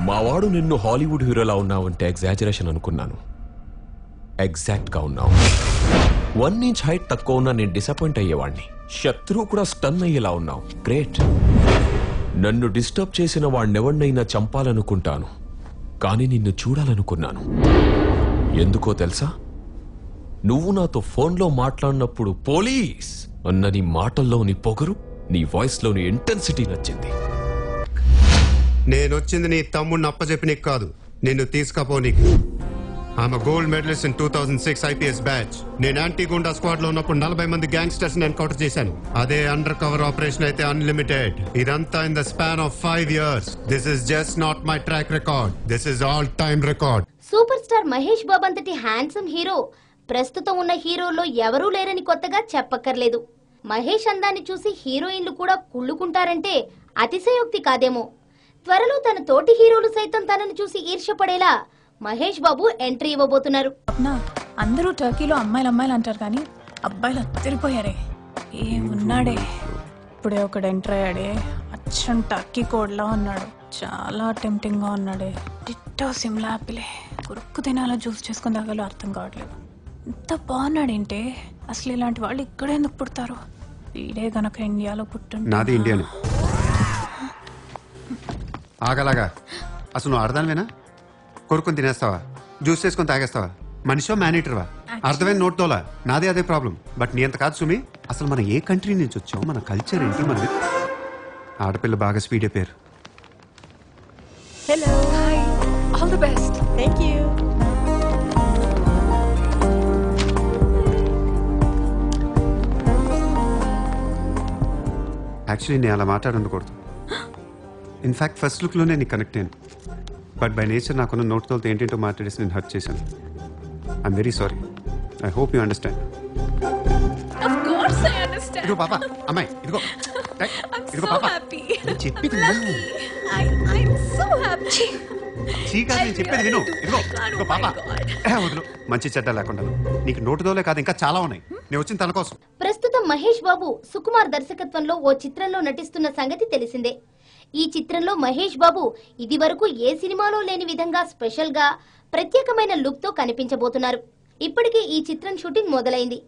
మావాడు నిన్ను హాలీవుడ్ హీరోలా ఉన్నావంటే ఎగ్జాజరేషన్ అనుకున్నాను. ఎగ్జాక్ట్ గా ఉన్నావు. 1 ఇంచ్ హైట్ తక్కువ ఉన్నా నేను డిసప్పాయింట్ అయ్యేవాడిని. శత్రువు కూడా స్టన్ అయ్యేలా ఉన్నావు. గ్రేట్. నన్ను డిస్టర్బ్ చేసిన వాడినెవడినైనా చంపాలనుకుంటాను, కానీ నిన్ను చూడాలనుకున్నాను. ఎందుకో తెలుసా? నువ్వు నాతో ఫోన్లో మాట్లాడినప్పుడు పోలీస్ అన్న నీ మాటల్లోని పొగరు, నీ వాయిస్లోని ఇంటెన్సిటీ నచ్చింది. నేనొచ్చింది నీ తమ్ముడిని అప్పచెప్పి నీకు కాదు, నిన్ను తీసుకపోనీకి. I'm gold medalist in 2006 IPS batch. నేను యాంటీ గుండా స్క్వాడ్ లో ఉన్నప్పుడు 40 మంది గ్యాంగ్స్టర్స్ ఎన్కౌంటర్ చేశాను. అదే అండర్ కవర్ ఆపరేషన్ అయితే అన్లిమిటెడ్. ఇదంతా in the span of 5 years. This is just not my track record, this is all time record. Superstar Mahesh Babu అంతటి handsome hero ప్రస్తుతం ఉన్న హీరోల్లో ఎవరూ లేరని కొత్తగా చెప్పక్కర్లేదు. మహేష్ అందాన్ని చూసి హీరోయిన్లు కూడా కుళ్ళుకుంటారంటే అతిశయోక్తి కాదేమో. త్వరలో తన తోటి హీరోలు సైతం తనను చూసి ఈర్ష్యపడేలా మహేష్ బాబు ఎంట్రీ ఇవ్వబోతున్నారు. అందరూ టర్కీలో అమ్మాయిలు అంటారు కానీ అబ్బాయిలు అత్తరిపోయారే. ఏమున్నాడే, ఇప్పుడే ఒకడు ఎంటర్ అయ్యాడే, అచ్చం టర్కీ కోడ్లా ఉన్నాడు. చాలా టెంప్టింగ్ గా ఉన్నాడే. డిట్టో సిమ్లా ఆపిలే. కురుక్కు తినాలా జ్యూస్ చేసుకుని తాగాలో అర్థం కావట్లేదు. ఇంత బాగున్నాడేంటే. అసలు ఇలాంటి వాళ్ళు ఇక్కడ ఎందుకు పుడతారు? వీడే గనక ఇండియాలో పుట్టుంటే. నాది ఇండియానే. ఆగలాగా అసలు నువ్వు అర్థమేనా? కొరుకుని తినేస్తావా? జ్యూస్ చేసుకొని తాగేస్తావా? మనిషో మేనేటర్వా? అర్థమైన నోట్ తోలా. నాదే అదే ప్రాబ్లం. బట్ నీ అంత కాదు సుమి. అసలు మనం ఏ కంట్రీ నుంచి వచ్చాం, మన కల్చర్ ఏంటి, మన ఆడపిల్ల బాగా స్పీడ్ అయిపోయారు. Hello, hi, all the best. Thank you. Actually నేను అలా మాట్లాడకూడదు. ఇన్ఫ్యాక్ట్ ఫస్ట్ లుక్లోనే నీకు కనెక్ట్ అయ్యాను. బట్ బై నేచర్ నాకున్న నోట్తో ఏంటంటో మాట్లాడేసి నేను హర్ట్ చేశాను. I'm very sorry. I hope you understand. ఇదిగో పాప, అమ్మాయి ఇదిగో ఇదిగో పాప, చెప్పి చెప్పేది విను. ఇదిగో ఇదిగో పాప, వదులు. మంచి చెడ్డ లేకుండా నీకు నోటుదోలే కాదు ఇంకా చాలా ఉన్నాయి. నేను వచ్చిన తన కోసం. ప్రస్తుతం మహేష్ బాబు సుకుమార్ దర్శకత్వంలో ఓ చిత్రంలో నటిస్తున్న సంగతి తెలిసిందే. ఈ చిత్రంలో మహేష్ బాబు ఇది వరకు ఏ సినిమాలో లేని విధంగా స్పెషల్ గా ప్రత్యేకమైన లుక్ తో కనిపించబోతున్నారు. ఇప్పటికే ఈ చిత్రం షూటింగ్ మొదలైంది.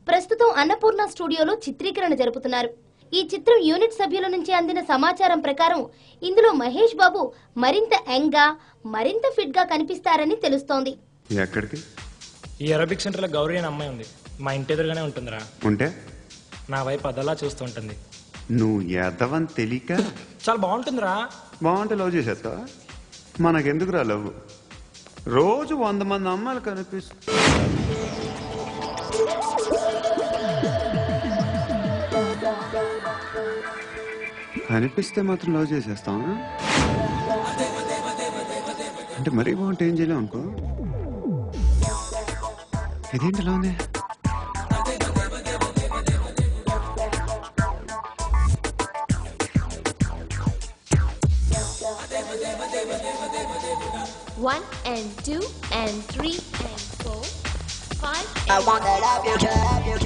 ప్రస్తుతం అన్నపూర్ణ స్టూడియోలో చిత్రీకరణ జరుపుతున్నారు. ఈ చిత్రం యూనిట్ సభ్యుల నుంచి అందిన సమాచారం ప్రకారం ఇందులో మహేష్ బాబు మరింత యంగ్ గా, మరింత ఫిట్ గా కనిపిస్తారని తెలుస్తోంది. ఈ అరబిక్ సెంటర్ లో గౌరీ అనే అమ్మాయి ఉంది. మా ఇంటి ఎదురుగానే ఉంటుందిరా. ఉంటే నా వైపు అదలా చూస్తుంటుంది. నువ్వు యాదవని తెలియక చాలా బాగుంటుందిరా. బాగుంటే లవ్ చేసేస్తావా? మనకెందుకురా లవ్? రోజు 100 మంది అమ్మాయిలు కనిపిస్తే మాత్రం లవ్ చేసేస్తావా? అంటే మరీ బాగుంటే ఏం చేయలేవు అనుకో. ఇదేంటి ఇలా ఉంది? One and two and three and four, 5 and I want to love you, love you.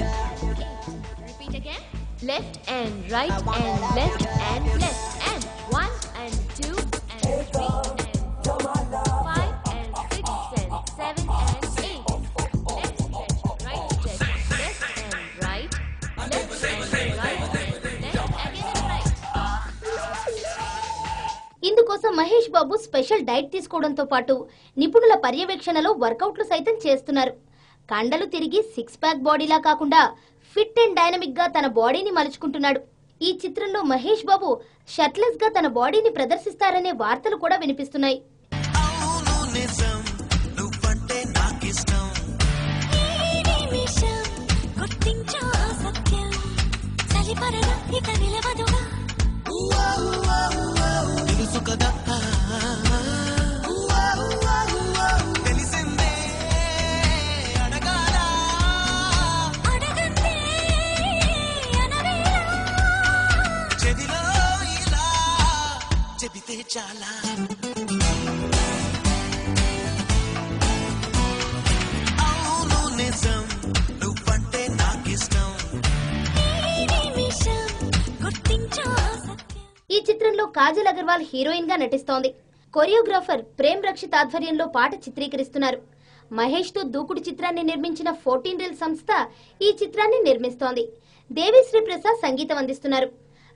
Repeat again. Left and right and left and left and 1 and 2 and 3 and 4, 5 and 6 and 7 and 8. Left stretch, right stretch, left and right, left and right and left again and right. ఇందుకోసం Mahesh Babu special diet తీసుకోవడంతో పాటు నిపుణుల పర్యవేక్షణలో వర్కౌట్లు సైతం చేస్తున్నారు. కండలు తిరిగి 6 pack బాడీలా కాకుండా ఫిట్ అండ్ డైనమిక్ గా తన బాడీని మలుచుకుంటున్నాడు. ఈ చిత్రంలో మహేష్ బాబు షర్ట్లెస్ గా తన బాడీని ప్రదర్శిస్తారనే వార్తలు కూడా వినిపిస్తున్నాయి. చాలా అవును నిజం నువ్వంటే నాకిష్టం ఈ చిత్రంలో కాజల్ అగర్వాల్ హీరోయిన్ గా నటిస్తోంది. కొరియోగ్రాఫర్ ప్రేమ్ రక్షిత్ ఆధ్వర్యంలో పాట చిత్రీకరిస్తున్నారు. మహేష్ తో దూకుడు చిత్రాన్ని నిర్మించిన 14 రీల్ సంస్థ ఈ చిత్రాన్ని నిర్మిస్తోంది. దేవిశ్రీ ప్రసాద్ సంగీతం అందిస్తున్నారు.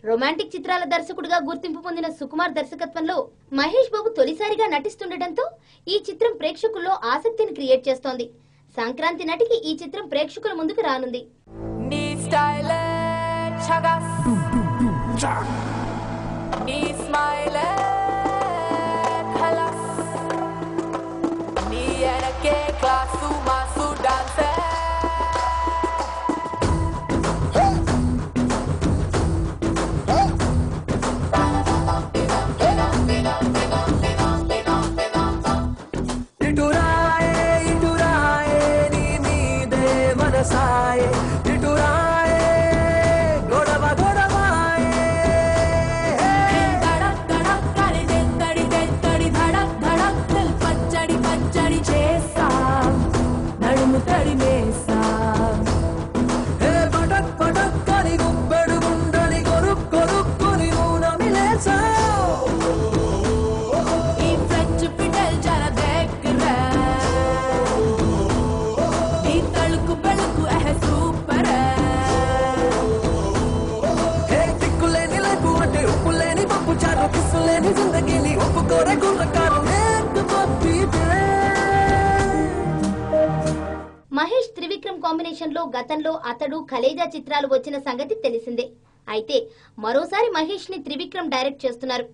రొమాంటిక్ చిత్రాల దర్శకుడిగా గుర్తింపు పొందిన సుకుమార్ దర్శకత్వంలో మహేష్ బాబు తొలిసారిగా నటిస్తుండటంతో ఈ చిత్రం ప్రేక్షకుల్లో ఆసక్తిని క్రియేట్ చేస్తోంది. సంక్రాంతి నాటికి ఈ చిత్రం ప్రేక్షకుల ముందుకు రానుంది. మహేష్ త్రివిక్రమ్ కాంబినేషన్ లో గతంలో అతడు కలేజా చిత్రాలు వచ్చిన సంగతి తెలిసిందే. అయితే మరోసారి మహేష్ ని త్రివిక్రమ్ డైరెక్ట్ చేస్తున్నారు.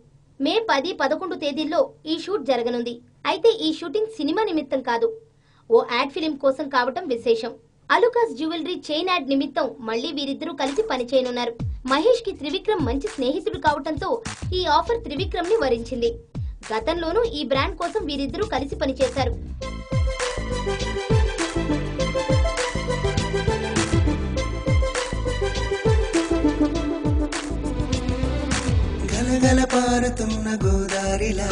మే 10, 11 తేదీల్లో ఈ షూట్ జరగనుంది. అయితే ఈ షూటింగ్ సినిమా నిమిత్తం కాదు, ఓ యాడ్ ఫిలిం కోసం కావటం విశేషం. అలుకాస్ జ్యువెలరీ చైన్ యాడ్ నిమిత్తం మళ్లీ వీరిద్దరూ కలిసి పనిచేయనున్నారు. మహేష్ కి త్రివిక్రమ్ మంచి స్నేహితుడు కావటంతో ఈ ఆఫర్ త్రివిక్రమ్ ని వరించింది. గతంలోనూ ఈ బ్రాండ్ కోసం వీరిద్దరూ కలిసి పనిచేశారు. గలగల పారుతున్న గోదారిలా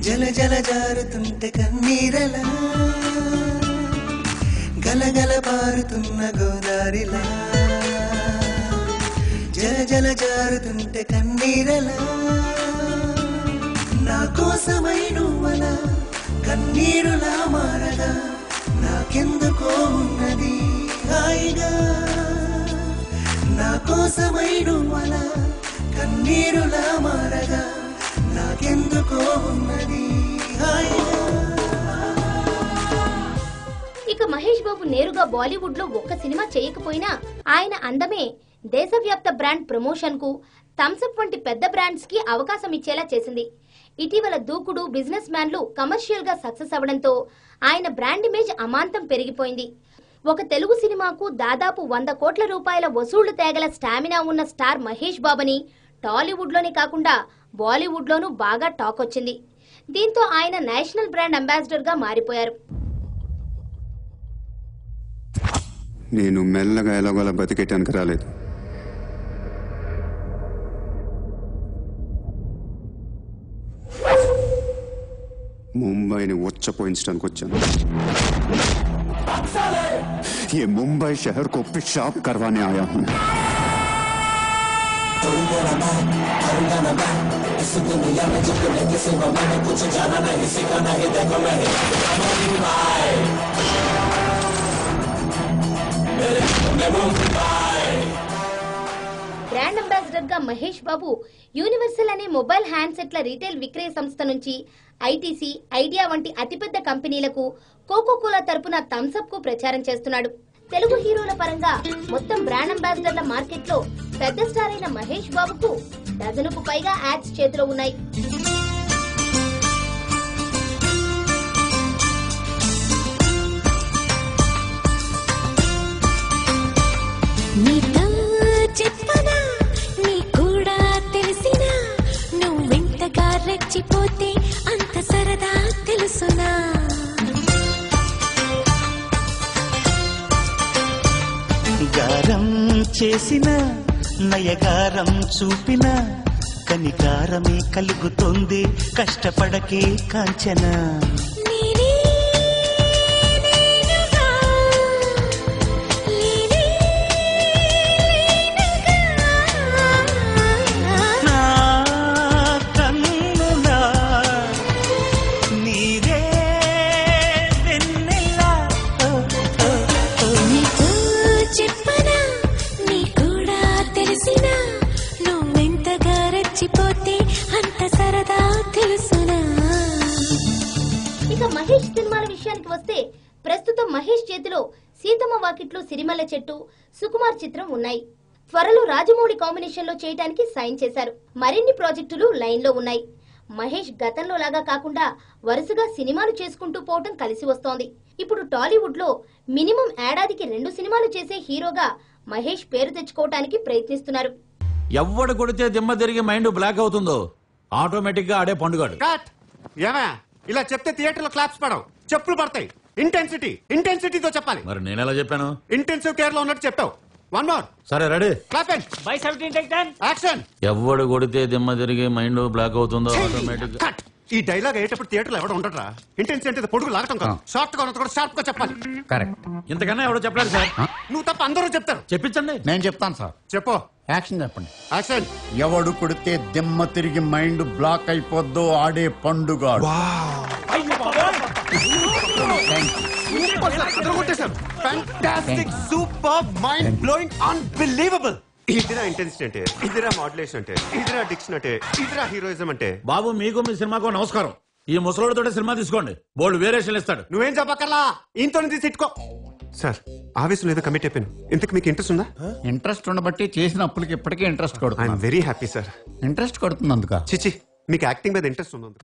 జల జల జారుతుంటే కన్నీరలా గలగల పారుతున్న గోదారిలా జల జల జారుతుంటే కన్నీరలా నా కోసమై నువ్వలా కన్నీరులా మారగా నాకెందుకో ఉన్నది హాయిగా నా కోసమై నువ్వలా కన్నీరులా మారగా నాకెందుకో ఉన్నది హాయిగా. ఇక మహేష్ బాబు నేరుగా బాలీవుడ్ లో ఒక్క సినిమా చేయకపోయినా ఆయన అందమే దేశవ్యాప్త బ్రాండ్ ప్రమోషన్ కు థమ్స్అప్ వంటి పెద్ద బ్రాండ్స్ కి అవకాశం ఇచ్చేలా చేసింది. ఇటీవల దూకుడు, బిజినెస్ మ్యాన్లు కమర్షియల్ గా సక్సెస్ అవడంతో ఆయన బ్రాండ్ ఇమేజ్ అమాంతం పెరిగిపోయింది. ఒక తెలుగు సినిమాకు దాదాపు 100 కోట్ల రూపాయల వసూళ్లు తేగల స్టామినా ఉన్న స్టార్ మహేష్ బాబుని టాలీవుడ్ లోనే కాకుండా బాలీవుడ్ లోనూ బాగా టాక్ వచ్చింది. దీంతో ఆయన నేషనల్ బ్రాండ్ అంబాసిడర్ గా మారిపోయారు. నేను మెల్లగా ఎలాగోలా బతికేటానికి రాలేదు. ముంబైని ఉచ్చపోయించడానికి వచ్చాను. ये मुंबई शहर को पेशाब करवाने आया हूँ. బ్రాండ్ అంబాసిడర్ గా మహేష్ బాబు యూనివర్సల్ అనే మొబైల్ హ్యాండ్సెట్ల రీటైల్ విక్రయ సంస్థ నుంచి ఐటీసీ, ఐడియా వంటి అతిపెద్ద కంపెనీలకు కోకోకోలా తరపున థమ్స్అప్ కు ప్రచారం చేస్తున్నాడు. తెలుగు హీరోల పరంగా మొత్తం బ్రాండ్ అంబాసిడర్ల మార్కెట్ లో పెద్ద స్టార్ అయిన మహేష్ బాబుకు డజనుకు పైగా యాడ్స్ చేతిలో ఉన్నాయి. రెచ్చిపోతే అంత సరదా తెలుసునా గారం చేసిన నయగారం చూపిన కనికారమే కలుగుతుంది కష్టపడకే కాంచనా నేనే నేనుగా లేనే నా కన్నులా నీరే వెన్నెలా నీకు చెప్పనా నీ కూడా తెలిసినా నువ్వెంతగా రెచ్చిపోతే అంత సరదా తెలుసునా ఇక మహేష్ సినిమాల విషయానికి వస్తే ప్రస్తుతం మహేష్ చేతిలో సీతమ్మ వాకిట్లో సిరిమల్ల చెట్టు, సుకుమార్ చిత్రం ఉన్నాయి. త్వరలో రాజమౌళి కాంబినేషన్ లో చేయడానికి సైన్ చేశారు. మరిన్ని ప్రాజెక్టులు లైన్ లో ఉన్నాయి. మహేష్ గతంలో లాగా కాకుండా వరుసగా సినిమాలు చేసుకుంటూ పోవటం కలిసి వస్తోంది. ఇప్పుడు టాలీవుడ్ లో మినిమం ఏడాదికి 2 సినిమాలు చేసే హీరోగా మహేష్ పేరు తెచ్చుకోవటానికి ప్రయత్నిస్తున్నారు. ఎవడు కొడితే దిమ్మ తిరిగి మైండ్ బ్లాక్ అవుతుందో ఆటోమేటిక్ గా ఆడే పండుగాడు. ఏమా ఇలా చెప్తే థియేటర్లో క్లాప్స్ పడవు, చెప్పులు పడతాయి. ఇంటెన్సిటీతో చెప్పాలి. మరి నేనెలా చెప్పాను? ఇంటెన్సివ్ కేర్ లో ఉన్నట్టు చెప్పావు. One more. సరే ready. Clap and by 17 take 10 action. ఎవడు కొడితే దిమ్మ తిరిగి మైండ్ బ్లాక్ అవుతుందో ఆటోమేటిక్ గా. కట్. ఈ డైలాగ్ అయ్యేటప్పుడు థియేటర్లో ఎవడ ఉండరా? ఇంటెన్సిటీ అంటే పొడుగు లాగటం కాదు, షార్ట్ గా ఉన్నది కూడా షార్ప్ గా చెప్పాలి. కరెక్ట్. ఇంతకన్నా ఎవడో చెప్పలేదు సార్. నువ్వు తప్ప అందరూ చెప్తారు. చెప్పించండి. నేను చెప్తాను సార్. చెప్పు. యాక్షన్ చెప్పండి. యాక్షన్. ఎవడు కొడితే దిమ్మ తిరిగి మైండ్ బ్లాక్ అయిపోద్దో ఆడే పండుగాడు. Fantastic, super, mind blowing, unbelievable. ఇదిరా ఇంటెన్సిటీ అంటే, ఇదిరా మాడ్యులేషన్ అంటే, ఇదిరా డిక్షన్ అంటే, ఇదిరా హీరోయిజం అంటే. బాబు మీకు మీ సినిమాకు నమస్కారం. ఈ ముసలోడితో సినిమా తీసుకోండి, బోల్డ్ వేరియేషన్ ఇస్తాడు. నువ్వేం చెప్పక్కర్లా, ఇంతో తీసి ఇట్టుకో. సార్ ఆవేశం ఏదో కమిట్ అయిపోయాను. ఇంతకు మీకు ఇంట్రెస్ట్ ఉందా? ఇంట్రెస్ట్ ఉండబట్టి చేసిన అప్పులకి ఇప్పటికే ఇంట్రెస్ట్ ఐఎమ్ కొడుతుంది. Very happy sir. ఇంట్రెస్ట్ కొడుతుంది అందుక. చిచి, మీకు యాక్టింగ్ మీద ఇంట్రెస్ట్ ఉంది.